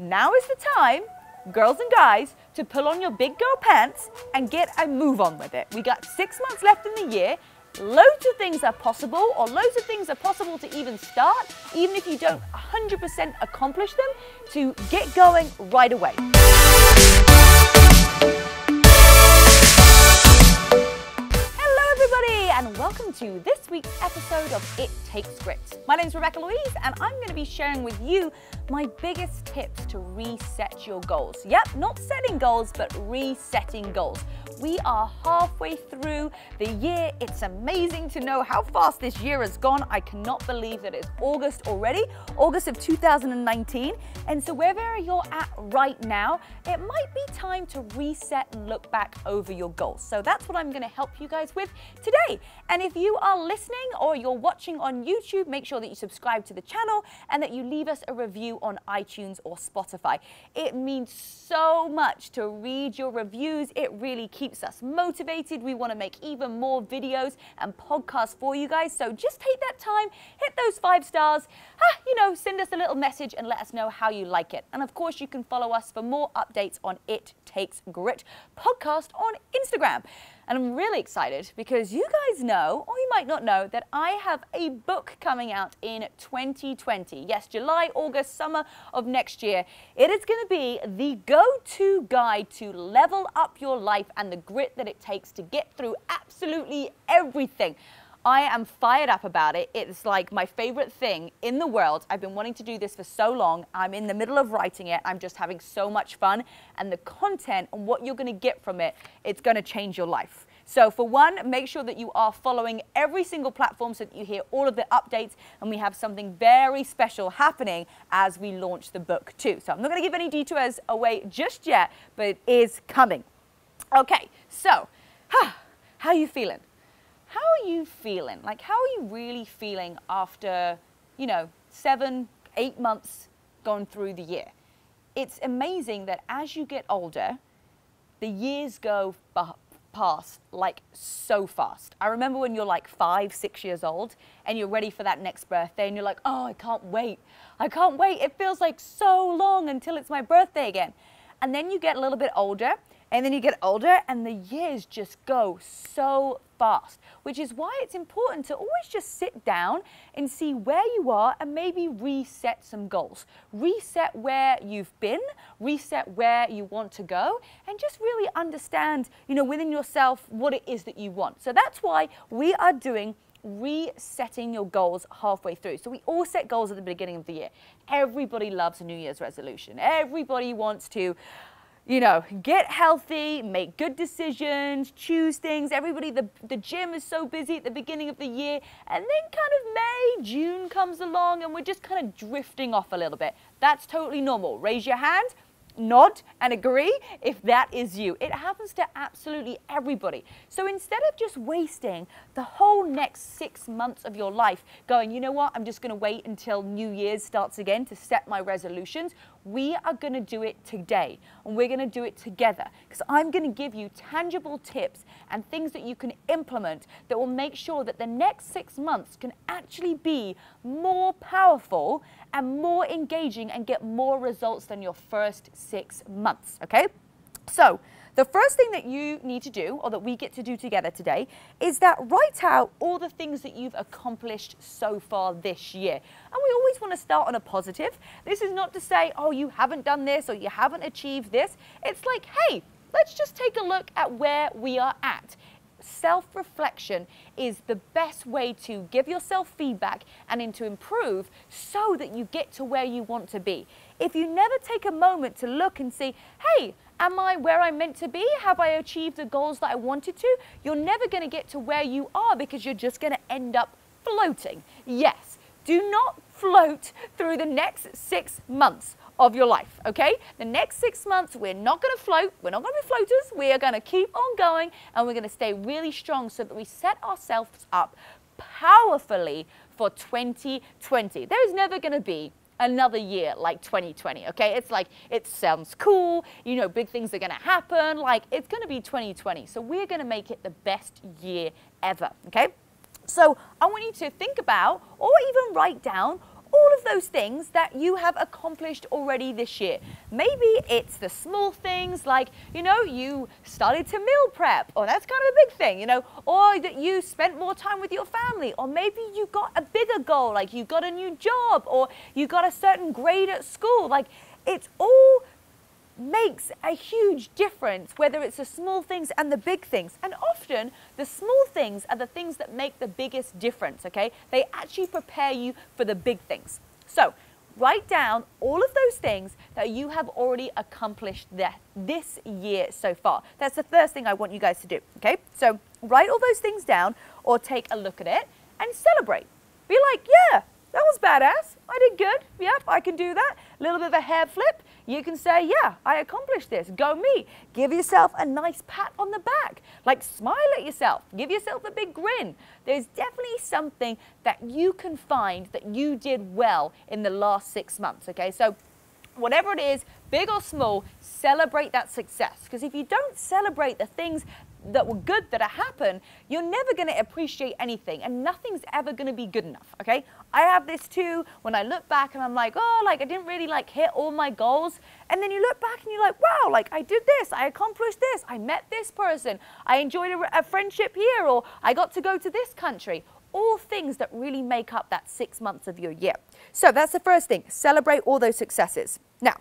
now is the time, girls and guys, to pull on your big girl pants and get a move on with it. We got 6 months left in the year. Loads of things are possible, or loads of things are possible to even start, even if you don't 100% accomplish them, to get going right away. And welcome to this week's episode of It Takes Grit. My name is Rebecca-Louise and I'm going to be sharing with you my biggest tips to reset your goals. Yep, not setting goals, but resetting goals. We are halfway through the year. It's amazing to know how fast this year has gone. I cannot believe that it's August already, August of 2019. And so wherever you're at right now, it might be time to reset and look back over your goals. So that's what I'm going to help you guys with today. And if you are listening or you're watching on YouTube, make sure that you subscribe to the channel and that you leave us a review on iTunes or Spotify. It means so much to read your reviews. It really keeps us motivated. We want to make even more videos and podcasts for you guys. So just take that time, hit those 5 stars, send us a little message and let us know how you like it. And of course, you can follow us for more updates on It Takes Grit podcast on Instagram. And I'm really excited because you guys know, or you might not know, that I have a book coming out in 2020. Yes, July, August, summer of next year. It is going to be the go-to guide to level up your life and the grit that it takes to get through absolutely everything. I am fired up about it. It's like my favorite thing in the world. I've been wanting to do this for so long. I'm in the middle of writing it. I'm just having so much fun. And the content and what you're going to get from it, it's going to change your life. So for one, make sure that you are following every single platform so that you hear all of the updates. And we have something very special happening as we launch the book too. So I'm not going to give any details away just yet, but it is coming. Okay, so how are you feeling? How are you feeling? Like, how are you really feeling after, 7, 8 months going through the year? It's amazing that as you get older, the years go past like so fast. I remember when you're like 5, 6 years old and you're ready for that next birthday and you're like, oh, I can't wait. I can't wait. It feels like so long until it's my birthday again. And then you get a little bit older. And then you get older and the years just go so fast, which is why it's important to always just sit down and see where you are and maybe reset some goals. Reset where you've been, reset where you want to go, and just really understand, within yourself what it is that you want. So that's why we are doing resetting your goals halfway through. So we all set goals at the beginning of the year. Everybody loves a New Year's resolution. Everybody wants to get healthy, make good decisions, choose things. Everybody, the gym is so busy at the beginning of the year. And then kind of May, June comes along and we're just kind of drifting off a little bit. That's totally normal. Raise your hand, nod and agree if that is you. It happens to absolutely everybody. So instead of just wasting the whole next 6 months of your life going, you know what, I'm just going to wait until New Year's starts again to set my resolutions, we are going to do it today and we're going to do it together because I'm going to give you tangible tips and things that you can implement that will make sure that the next 6 months can actually be more powerful and more engaging and get more results than your first 6 months, okay? So the first thing that you need to do, or that we get to do together today, is that write out all the things that you've accomplished so far this year. And we always want to start on a positive. This is not to say, oh, you haven't done this or you haven't achieved this. It's like, hey, let's just take a look at where we are at. Self-reflection is the best way to give yourself feedback and to improve so that you get to where you want to be. If you never take a moment to look and see, hey, am I where I'm meant to be? Have I achieved the goals that I wanted to? You're never going to get to where you are because you're just going to end up floating. Yes, do not float through the next 6 months of your life, okay? The next 6 months, we're not going to float. We're not going to be floaters. We are going to keep on going and we're going to stay really strong so that we set ourselves up powerfully for 2020. There is never going to be another year like 2020, okay? It's like, it sounds cool, big things are going to happen, like it's going to be 2020. So we're going to make it the best year ever, okay? So I want you to think about or even write down all of those things that you have accomplished already this year. Maybe it's the small things like, you know, you started to meal prep, or that's kind of a big thing, you know, or that you spent more time with your family, or maybe you got a bigger goal, like you got a new job, or you got a certain grade at school. Like, it's all makes a huge difference, whether it's the small things and the big things. And often the small things are the things that make the biggest difference, okay? They actually prepare you for the big things. So write down all of those things that you have already accomplished this year so far. That's the first thing I want you guys to do, okay? So write all those things down, or take a look at it and celebrate. Be like, yeah, that was badass. I did good. Yep, I can do that. A little bit of a hair flip. You can say, yeah, I accomplished this. Go me. Give yourself a nice pat on the back. Like, smile at yourself. Give yourself a big grin. There's definitely something that you can find that you did well in the last 6 months, okay? So whatever it is, big or small, celebrate that success. Because if you don't celebrate the things that were good that happened, you're never going to appreciate anything, and nothing's ever going to be good enough, okay? I have this too, when I look back and I'm like, oh, like I didn't really like hit all my goals. And then you look back and you're like, wow, like I did this, I accomplished this, I met this person, I enjoyed a friendship here, or I got to go to this country. All things that really make up that 6 months of your year. So that's the first thing, celebrate all those successes. Now,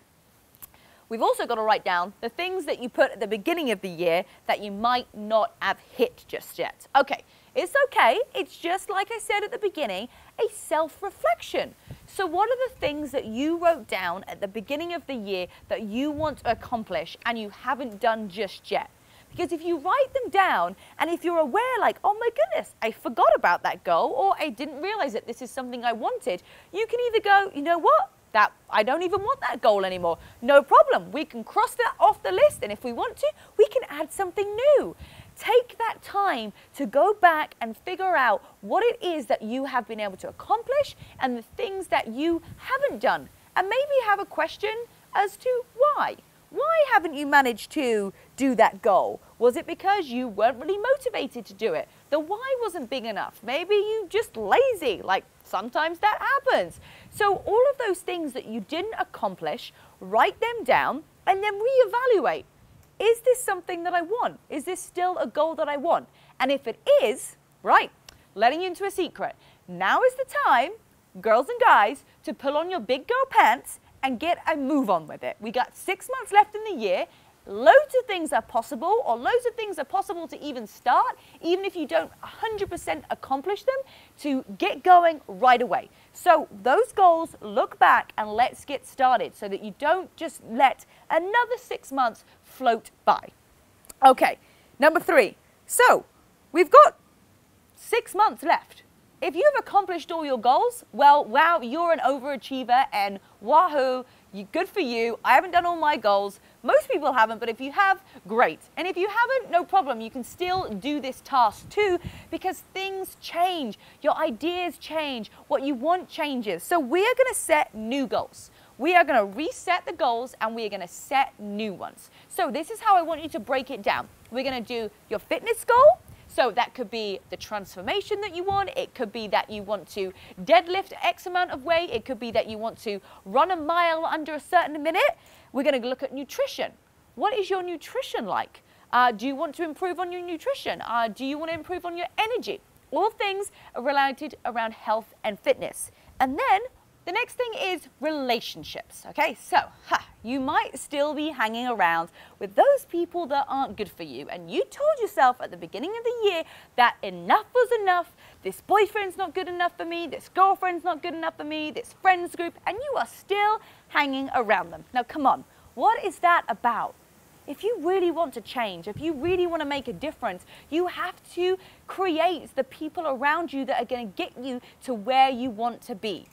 we've also got to write down the things that you put at the beginning of the year that you might not have hit just yet. Okay, it's okay. It's just like I said at the beginning, a self-reflection. So what are the things that you wrote down at the beginning of the year that you want to accomplish and you haven't done just yet? Because if you write them down, and if you're aware, like, oh my goodness, I forgot about that goal, or I didn't realize that this is something I wanted, you can either go, you know what? That I don't even want that goal anymore. No problem. We can cross that off the list, and if we want to, we can add something new. Take that time to go back and figure out what it is that you have been able to accomplish and the things that you haven't done. And maybe have a question as to why. Why haven't you managed to do that goal? Was it because you weren't really motivated to do it? The why wasn't big enough. Maybe you just lazy, like sometimes that happens. So all of those things that you didn't accomplish, write them down and then reevaluate. Is this something that I want? Is this still a goal that I want? And if it is, right, letting you into a secret. Now is the time, girls and guys, to pull on your big girl pants and get a move on with it. We got 6 months left in the year. Loads of things are possible, or loads of things are possible to even start, even if you don't 100% accomplish them, to get going right away. So those goals, look back and let's get started so that you don't just let another 6 months float by. Okay, number 3. So we've got 6 months left. If you've accomplished all your goals, well, wow, you're an overachiever, and wahoo, good for you. I haven't done all my goals. Most people haven't, but if you have, great. And if you haven't, no problem. You can still do this task too, because things change. Your ideas change. What you want changes. So we are going to set new goals. We are going to reset the goals, and we are going to set new ones. So this is how I want you to break it down. We're going to do your fitness goal. So that could be the transformation that you want. It could be that you want to deadlift X amount of weight. It could be that you want to run a mile under a certain minute. We're going to look at nutrition. What is your nutrition like? Do you want to improve on your nutrition? Do you want to improve on your energy? All things are related around health and fitness. And then the next thing is relationships, okay? So, you might still be hanging around with those people that aren't good for you, and you told yourself at the beginning of the year that enough was enough, this boyfriend's not good enough for me, this girlfriend's not good enough for me, this friends group, and you are still hanging around them. Now, come on, what is that about? If you really want to change, if you really want to make a difference, you have to create the people around you that are going to get you to where you want to be.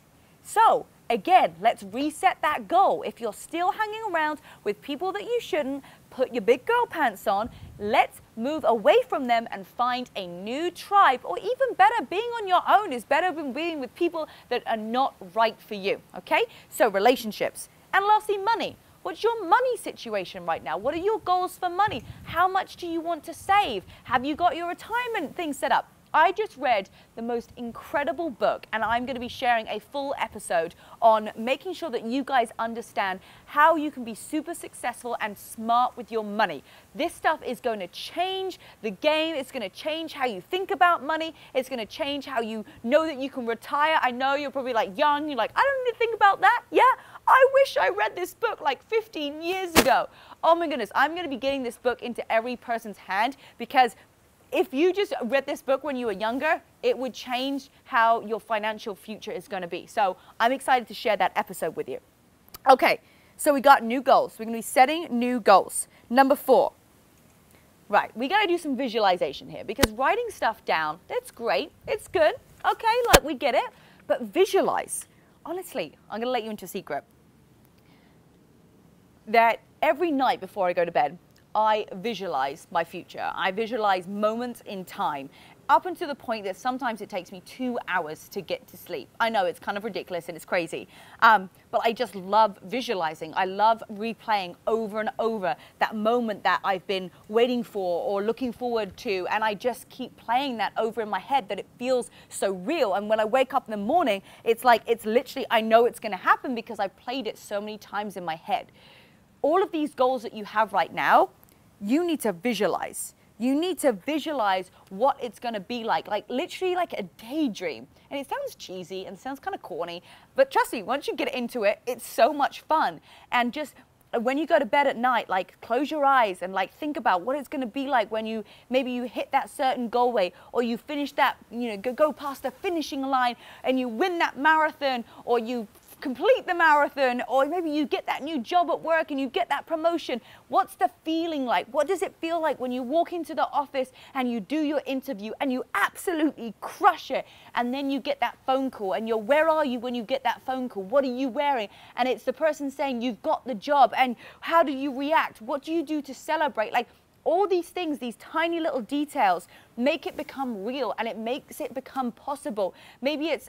So, again, let's reset that goal. If you're still hanging around with people that you shouldn't, put your big girl pants on. Let's move away from them and find a new tribe. Or even better, being on your own is better than being with people that are not right for you, okay? So, relationships. And lastly, money. What's your money situation right now? What are your goals for money? How much do you want to save? Have you got your retirement thing set up? I just read the most incredible book, and I'm going to be sharing a full episode on making sure that you guys understand how you can be super successful and smart with your money. This stuff is going to change the game. It's going to change how you think about money. It's going to change how you know that you can retire. I know you're probably like young. You're like, I don't need to think about that. Yeah, I wish I read this book like 15 years ago. Oh my goodness, I'm going to be getting this book into every person's hand, because if you just read this book when you were younger, it would change how your financial future is going to be. So I'm excited to share that episode with you. Okay, so we got new goals. We're going to be setting new goals. Number 4. Right, we got to do some visualization here, because writing stuff down, that's great. It's good. Okay, like we get it. But visualize. Honestly, I'm going to let you into a secret. That every night before I go to bed, I visualize my future. I visualize moments in time, up until the point that sometimes it takes me 2 hours to get to sleep. I know it's kind of ridiculous and it's crazy, but I just love visualizing. I love replaying over and over that moment that I've been waiting for or looking forward to, and I just keep playing that over in my head, that it feels so real. And when I wake up in the morning, it's like, it's literally, I know it's gonna happen because I've played it so many times in my head. All of these goals that you have right now, you need to visualize. You need to visualize what it's going to be like literally like a daydream. And it sounds cheesy and sounds kind of corny, but trust me, once you get into it, it's so much fun. And just when you go to bed at night, like close your eyes and like think about what it's going to be like when maybe you hit that certain goal weight, or you finish that, go past the finishing line and you win that marathon, or you complete the marathon, or maybe you get that new job at work and you get that promotion. What's the feeling like? What does it feel like when you walk into the office and you do your interview and you absolutely crush it, and then you get that phone call and where are you when you get that phone call? What are you wearing? And it's the person saying you've got the job, and how do you react? What do you do to celebrate? Like, all these things, these tiny little details make it become real, and it makes it become possible. Maybe it's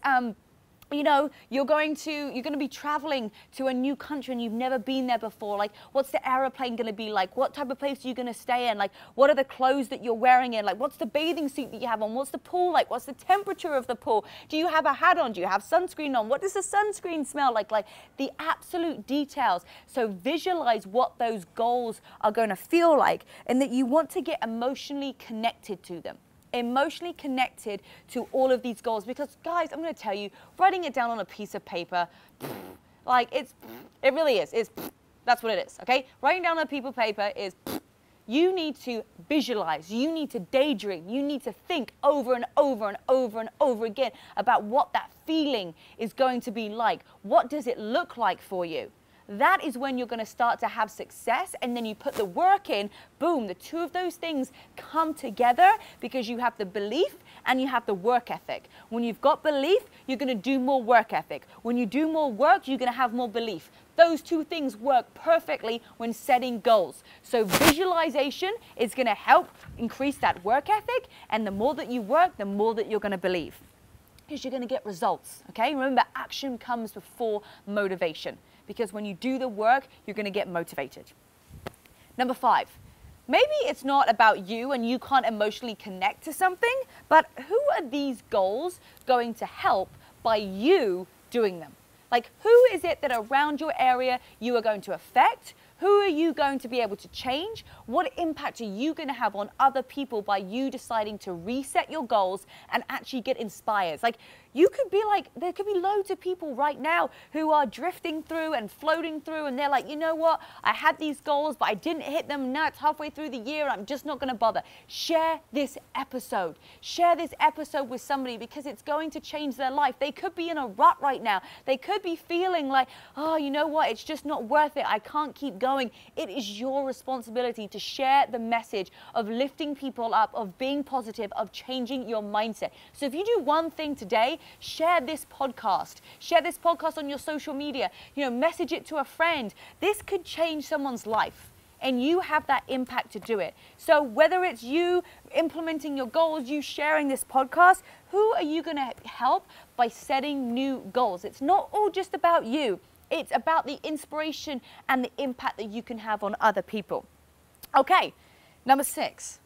you're going to be traveling to a new country and you've never been there before. Like, what's the airplane going to be like? What type of place are you going to stay in? Like, what are the clothes that you're wearing in? Like, what's the bathing suit that you have on? What's the pool like? What's the temperature of the pool? Do you have a hat on? Do you have sunscreen on? What does the sunscreen smell like? Like, the absolute details. So visualize what those goals are going to feel like, and that you want to get emotionally connected to them. Emotionally connected to all of these goals, because guys, I'm going to tell you, writing it down on a piece of paper, like it really is, that's what it is. Okay, writing down on a piece of paper is, you need to visualize, you need to daydream, you need to think over and over and over and over again about what that feeling is going to be like. What does it look like for you? That is when you're going to start to have success, and then you put the work in, boom, the two of those things come together, because you have the belief and you have the work ethic. When you've got belief, you're going to do more work ethic. When you do more work, you're going to have more belief. Those two things work perfectly when setting goals. So visualization is going to help increase that work ethic, and the more that you work, the more that you're going to believe, because you're going to get results. Okay, remember, action comes before motivation, because when you do the work, you're going to get motivated. Number 5, maybe it's not about you and you can't emotionally connect to something, but who are these goals going to help by you doing them? Like, who is it that around your area you are going to affect? Who are you going to be able to change? What impact are you going to have on other people by you deciding to reset your goals and actually get inspired? Like, you could be like, there could be loads of people right now who are drifting through and floating through, and they're like, you know what? I had these goals, but I didn't hit them. Now it's halfway through the year and I'm just not going to bother. Share this episode. Share this episode with somebody, because it's going to change their life. They could be in a rut right now. They could be feeling like, oh, you know what? It's just not worth it. I can't keep going. It is your responsibility to share the message of lifting people up, of being positive, of changing your mindset. So if you do one thing today, share this podcast. Share this podcast on your social media. Message it to a friend. This could change someone's life, and you have that impact to do it. So whether it's you implementing your goals, you sharing this podcast, who are you going to help by setting new goals? It's not all just about you. It's about the inspiration and the impact that you can have on other people. Okay, number 6.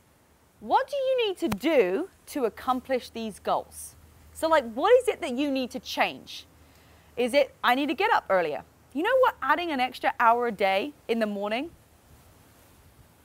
what do you need to do to accomplish these goals? So like, what is it that you need to change? Is it, I need to get up earlier? You know what, adding an extra hour a day in the morning,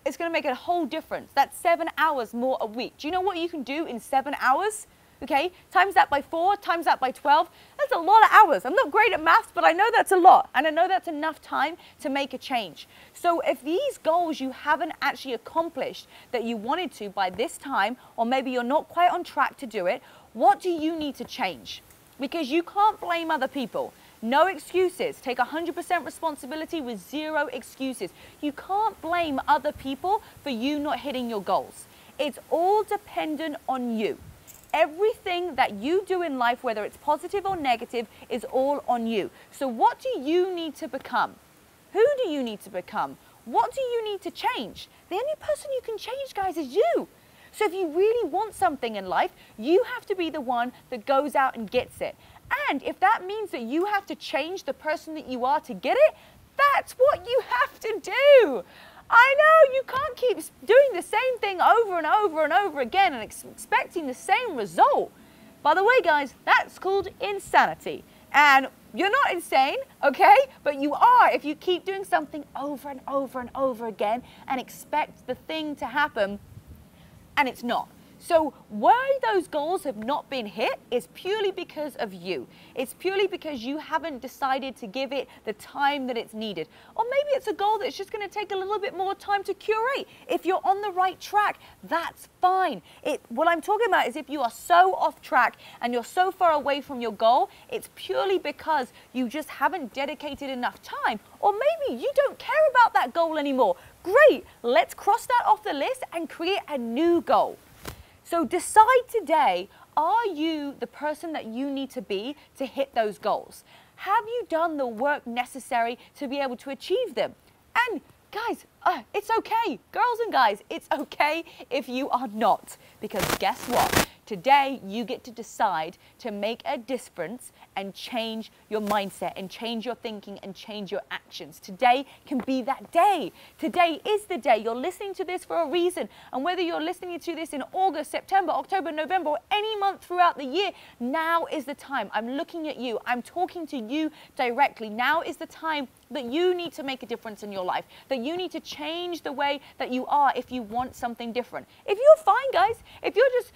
it's gonna make a whole difference. That's 7 hours more a week. Do you know what you can do in 7 hours? Okay, times that by 4, times that by 12, that's a lot of hours. I'm not great at maths, but I know that's a lot. And I know that's enough time to make a change. So if these goals you haven't actually accomplished that you wanted to by this time, or maybe you're not quite on track to do it, what do you need to change? Because you can't blame other people. No excuses. Take 100% responsibility with 0 excuses. You can't blame other people for you not hitting your goals. It's all dependent on you. Everything that you do in life, whether it's positive or negative, is all on you. So what do you need to become? Who do you need to become? What do you need to change? The only person you can change, guys, is you. So if you really want something in life, you have to be the one that goes out and gets it. And if that means that you have to change the person that you are to get it, that's what you have to do. I know, you can't keep doing the same thing over and over and over again and expecting the same result. By the way, guys, that's called insanity. And you're not insane, okay? But you are if you keep doing something over and over and over again and expect the thing to happen and it's not. So why those goals have not been hit is purely because of you. It's purely because you haven't decided to give it the time that it's needed. Or maybe it's a goal that's just going to take a little bit more time to curate. If you're on the right track, that's fine. What I'm talking about is if you are so off track and you're so far away from your goal, it's purely because you just haven't dedicated enough time. Or maybe you don't care about that goal anymore. Great, let's cross that off the list and create a new goal. So decide today, are you the person that you need to be to hit those goals? Have you done the work necessary to be able to achieve them? And guys, it's okay. Girls and guys, it's okay if you are not. Because guess what? Today, you get to decide to make a difference and change your mindset and change your thinking and change your actions. Today can be that day. Today is the day. You're listening to this for a reason. And whether you're listening to this in August, September, October, November, or any month throughout the year, now is the time. I'm looking at you. I'm talking to you directly. Now is the time that you need to make a difference in your life, that you need to change the way that you are if you want something different. If you're fine, guys, if you're just,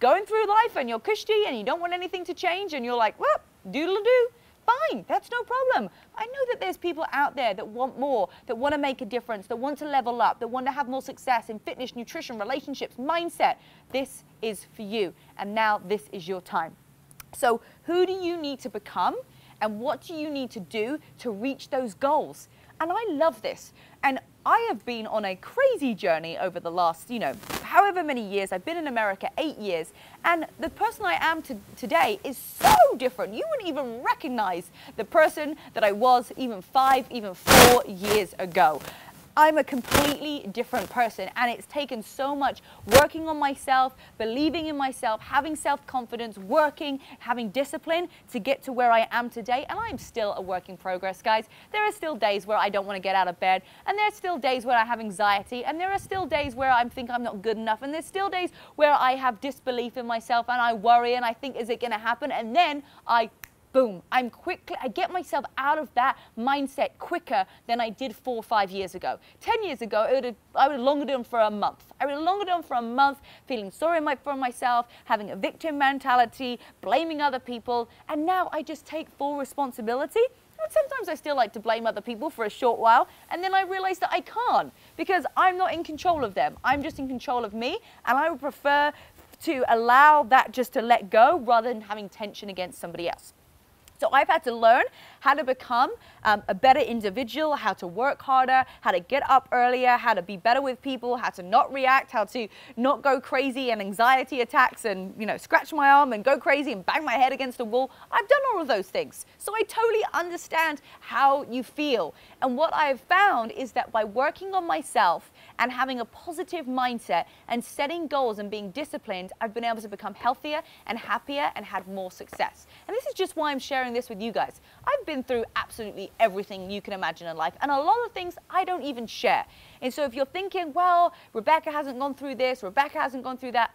going through life and you're cushy and you don't want anything to change and you're like, well, doodle-doo, fine, that's no problem. I know that there's people out there that want more, that want to make a difference, that want to level up, that want to have more success in fitness, nutrition, relationships, mindset. This is for you. And now this is your time. So who do you need to become? And what do you need to do to reach those goals? And I love this. And I have been on a crazy journey over the last, however many years. I've been in America 8 years. And the person I am today is so different. You wouldn't even recognize the person that I was even 5, even 4 years ago. I'm a completely different person, and it's taken so much working on myself, believing in myself, having self-confidence, working, having discipline to get to where I am today. And I'm still a work in progress, guys. There are still days where I don't want to get out of bed, and there are still days where I have anxiety, and there are still days where I think I'm not good enough, and there's still days where I have disbelief in myself, and I worry, and I think, is it going to happen? And then boom, I get myself out of that mindset quicker than I did 4 or 5 years ago. 10 years ago, I would have longer done for a month. I would have longer done for a month, feeling sorry for myself, having a victim mentality, blaming other people, and now I just take full responsibility. And sometimes I still like to blame other people for a short while, and then I realize that I can't, because I'm not in control of them. I'm just in control of me, and I would prefer to allow that just to let go rather than having tension against somebody else. So I've had to learn how to become a better individual, how to work harder, how to get up earlier, how to be better with people, how to not react, how to not go crazy and anxiety attacks and, scratch my arm and go crazy and bang my head against the wall. I've done all of those things. So I totally understand how you feel. And what I have found is that by working on myself and having a positive mindset and setting goals and being disciplined, I've been able to become healthier and happier and had more success. And this is just why I'm sharing this with you guys. I've been through absolutely everything you can imagine in life, and a lot of things I don't even share. And so if you're thinking, well, Rebecca hasn't gone through this, Rebecca hasn't gone through that,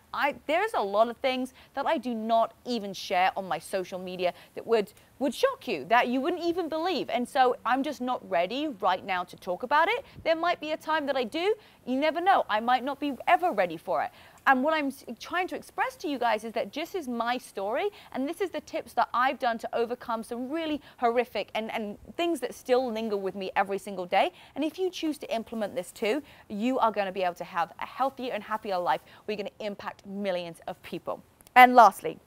there's a lot of things that I do not even share on my social media that would shock you, that you wouldn't even believe. And so I'm just not ready right now to talk about it. There might be a time that I do. You never know. I might not be ever ready for it. And what I'm trying to express to you guys is that this is my story, and this is the tips that I've done to overcome some really horrific and things that still linger with me every single day. And if you choose to implement this too, you are going to be able to have a healthier and happier life where you're going to impact millions of people. And lastly,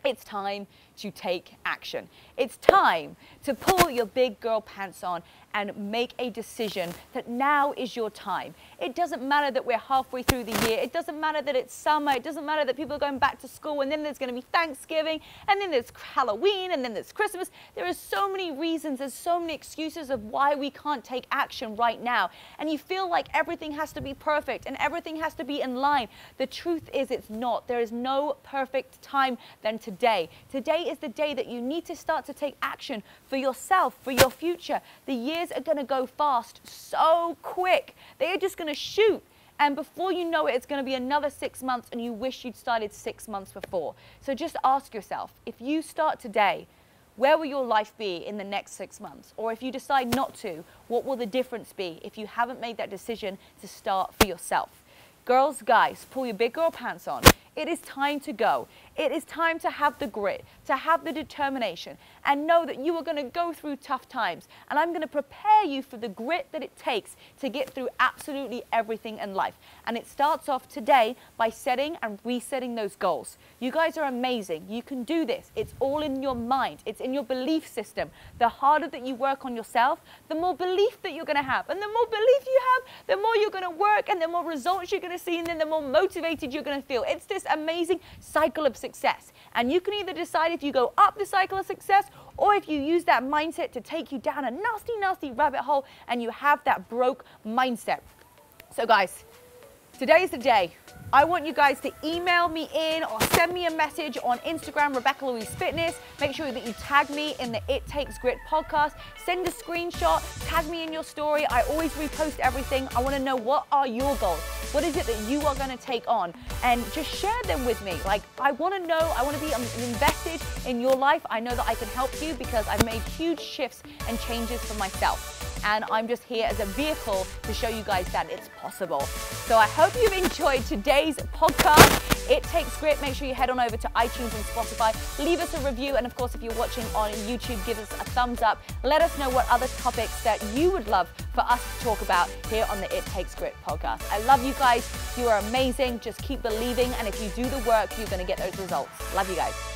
it's time to take action. It's time to pull your big girl pants on and make a decision that now is your time. It doesn't matter that we're halfway through the year. It doesn't matter that it's summer. It doesn't matter that people are going back to school, and then there's going to be Thanksgiving, and then there's Halloween, and then there's Christmas. There are so many reasons, there's so many excuses of why we can't take action right now. And you feel like everything has to be perfect and everything has to be in line. The truth is it's not. There is no perfect time than today. Today is the day that you need to start to take action for yourself, for your future. The years are going to go fast, so quick. They are just going to shoot. And before you know it, it's going to be another 6 months and you wish you'd started 6 months before. So just ask yourself, if you start today, where will your life be in the next 6 months? Or if you decide not to, what will the difference be if you haven't made that decision to start for yourself? Girls, guys, pull your big girl pants on. It is time to go. It is time to have the grit, to have the determination, and know that you are going to go through tough times. And I'm going to prepare you for the grit that it takes to get through absolutely everything in life. And it starts off today by setting and resetting those goals. You guys are amazing. You can do this. It's all in your mind. It's in your belief system. The harder that you work on yourself, the more belief that you're going to have. And the more belief you have, the more you're going to work, and the more results you're going to see, and then the more motivated you're going to feel. It's this amazing cycle of success. And you can either decide if you go up the cycle of success, or if you use that mindset to take you down a nasty, nasty rabbit hole and you have that broke mindset. So guys, today's the day. I want you guys to email me in or send me a message on Instagram, Rebecca-Louise Fitness. Make sure that you tag me in the It Takes Grit podcast. Send a screenshot, tag me in your story. I always repost everything. I want to know, what are your goals? What is it that you are going to take on? And just share them with me. Like, I want to know, I want to be invested in your life. I know that I can help you because I've made huge shifts and changes for myself. And I'm just here as a vehicle to show you guys that it's possible. So I hope you've enjoyed today's podcast. It Takes Grit. Make sure you head on over to iTunes and Spotify. Leave us a review. And of course, if you're watching on YouTube, give us a thumbs up. Let us know what other topics that you would love for us to talk about here on the It Takes Grit podcast. I love you guys. You are amazing. Just keep believing. And if you do the work, you're going to get those results. Love you guys.